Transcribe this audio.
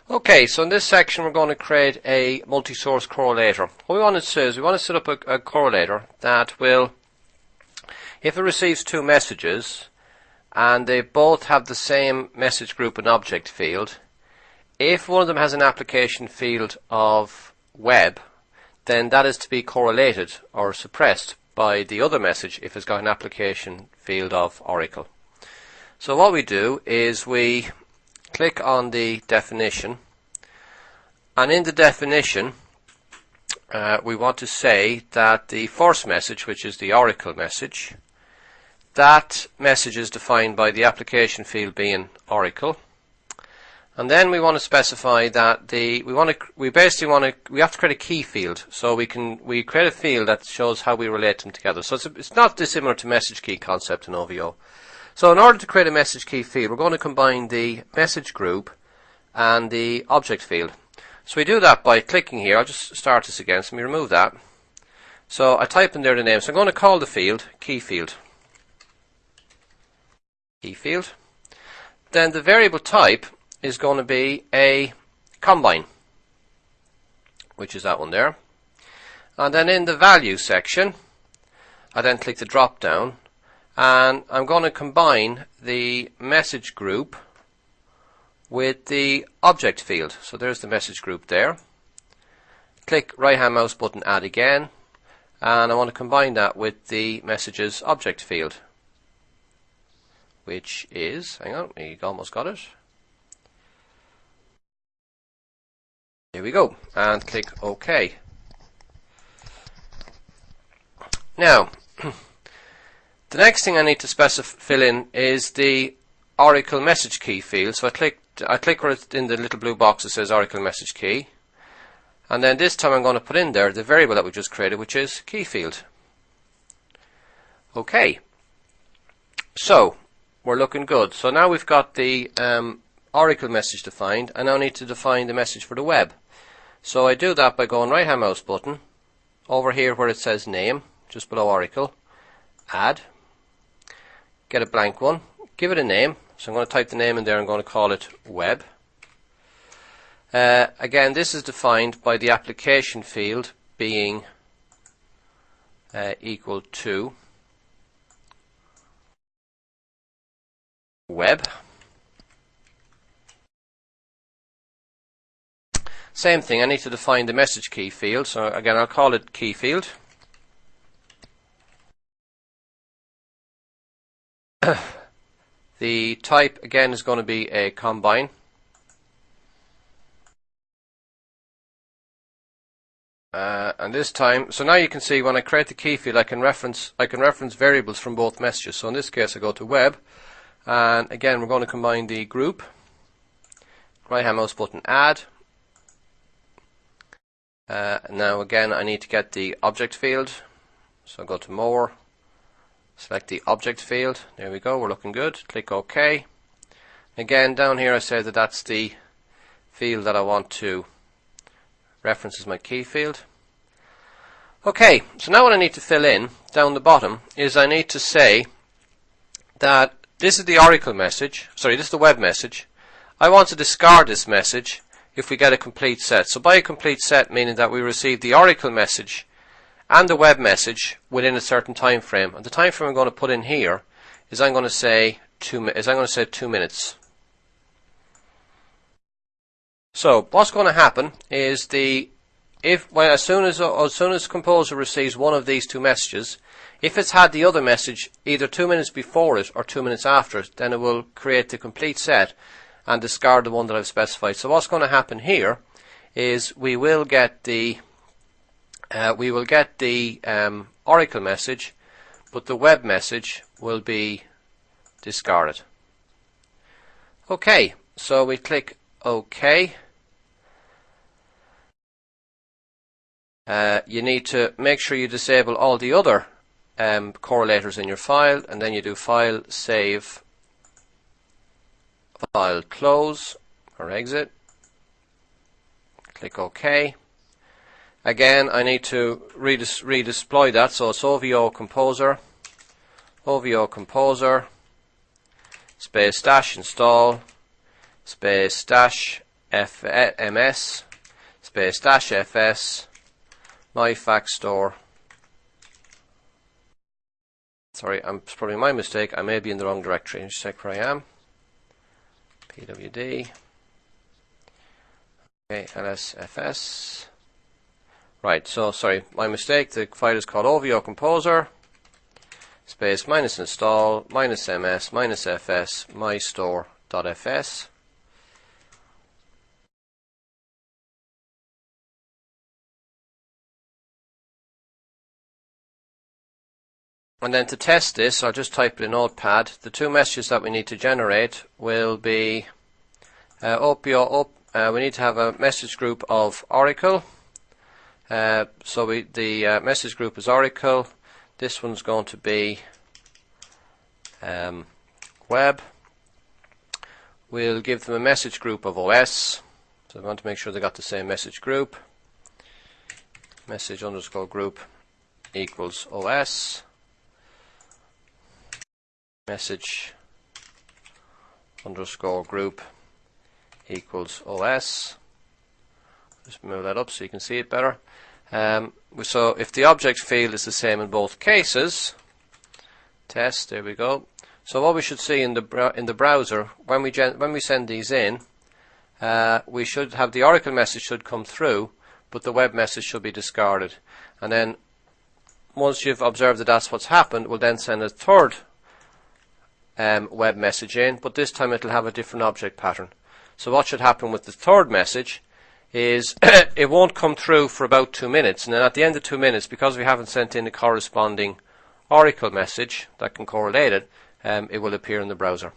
Okay, so in this section we're going to create a multi-source correlator. What we want to do is we want to set up a correlator that will, if it receives two messages and they both have the same message group and object field, if one of them has an application field of web, then that is to be correlated or suppressed by the other message if it's got an application field of Oracle. So what we do is we click on the definition, and in the definition we want to say that the first message, which is the Oracle message, that message is defined by the application field being Oracle, and then we want to specify that we have to create a key field, so we create a field that shows how we relate them together. So it's not dissimilar to message key concept in OVO. So in order to create a message key field, we're going to combine the message group and the object field. So we do that by clicking here. I'll just start this again, so let me remove that. So I type in there the name. So I'm going to call the field key field. Key field. Then the variable type is going to be a combine, which is that one there. And then in the value section, I then click the drop down, and I'm going to combine the message group with the object field. So there's the message group there. Click right hand mouse button, add again, and I want to combine that with the messages object field, which is, hang on, we almost got it. Here we go, and click OK. Now, the next thing I need to fill in is the Oracle message key field. So I click where it's in the little blue box that says Oracle message key, and then this time I'm going to put in there the variable that we just created, which is key field. Okay, so we're looking good. So now we've got the Oracle message defined. I now need to define the message for the web. So I do that by going right hand mouse button over here where it says name, just below Oracle, add, get a blank one, give it a name. So I'm going to type the name in there. I'm going to call it web. Again, this is defined by the application field being equal to web. Same thing, I need to define the message key field, so again I'll call it key field. The type again is going to be a combine. And this time, so now you can see when I create the key field I can reference variables from both messages. So in this case I go to web, and again we're going to combine the group, right hand mouse button, add. Now again I need to get the object field, so I'll go to more, select the object field. There we go, we're looking good. Click OK. Again down here I say that that's the field that I want to reference as my key field. Okay, so now what I need to fill in down the bottom is I need to say that this is the Oracle message, sorry, this is the web message. I want to discard this message if we get a complete set. So by a complete set, meaning that we receive the Oracle message and the web message within a certain time frame. And the time frame I'm going to put in here is I'm going to say 2 minutes. So what's going to happen is as soon as Composer receives one of these two messages, if it's had the other message either 2 minutes before it or 2 minutes after it, then it will create the complete set and discard the one that I've specified. So what's going to happen here is we will get the Oracle message, but the web message will be discarded. Okay, so we click OK. You need to make sure you disable all the other correlators in your file, and then you do File, Save, File, Close or Exit. Click OK. Again, I need to redeploy that, so it's OVO Composer, space dash install, space dash ms space dash fs my fact store. Sorry, it's probably my mistake. I may be in the wrong directory. Just check where I am. pwd. Okay, lsfs. Right, so sorry, my mistake. The file is called OVO Composer space minus install minus ms minus fs my store.fs. And then to test this, I'll just type it in Notepad. The two messages that we need to generate will be we need to have a message group of Oracle. So the message group is Oracle. This one's going to be web. We'll give them a message group of OS. So we want to make sure they got the same message group. Message underscore group equals OS. Message underscore group equals OS. Just move that up so you can see it better. So if the object field is the same in both cases, test, there we go. So what we should see in the browser when we send these in, we should have the Oracle message should come through, but the web message should be discarded. And then once you've observed that that's what's happened, we'll then send a third web message in, but this time it'll have a different object pattern. So what should happen with the third message is it won't come through for about 2 minutes, and then at the end of 2 minutes, because we haven't sent in the corresponding Oracle message that can correlate it, it will appear in the browser.